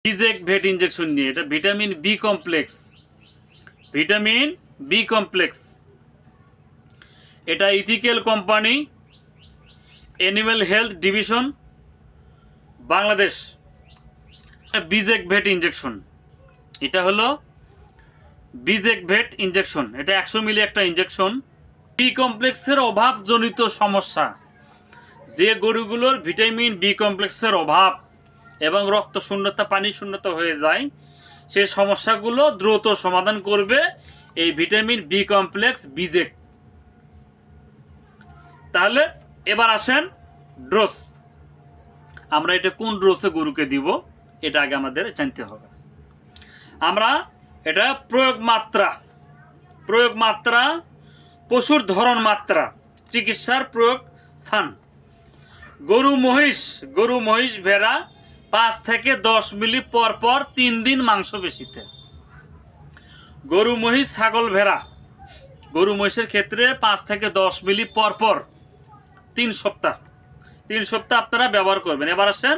বিজেক vet injection নিয়ে, এটা vitamin B complex, vitamin B complex. এটা ethical company, animal health division, Bangladesh. বিজেক vet injection, এটা হলো বিজেক ভেট ইনজেকশন। এটা 100 মিলি একটা ইনজেকশন। বি কমপ্লেক্সের অভাবজনিত সমস্যা, যে গরুগুলোর ভিটামিন বি কমপ্লেক্সের অভাব এবং রক্ত শূন্যতা, পানি শূন্যতা হয়ে যায়, সেই সমস্যাগুলো দ্রুত সমাধান করবে এই ভিটামিন বি কমপ্লেক্স বিজেক। তাহলে এবার আসেন ডোজ। আমরা এটা কোন ডোজে গরুকে দিব, এটা আগে আমাদের জানতে হবে। আমরা এটা প্রয়োগ মাত্রা, পশুর ধরন মাত্রা, চিকিৎসার প্রয়োগ স্থান। গরু মহিষ ভেড়া 5 থেকে 10 মিলি পর 3 দিন মাংস পেশিতে। গরু মহিষ ছাগল ভেড়া, গরু মহিষের ক্ষেত্রে 5 থেকে 10 মিলি পর 3 সপ্তাহ আপনারা ব্যবহার করবেন। এবার আসেন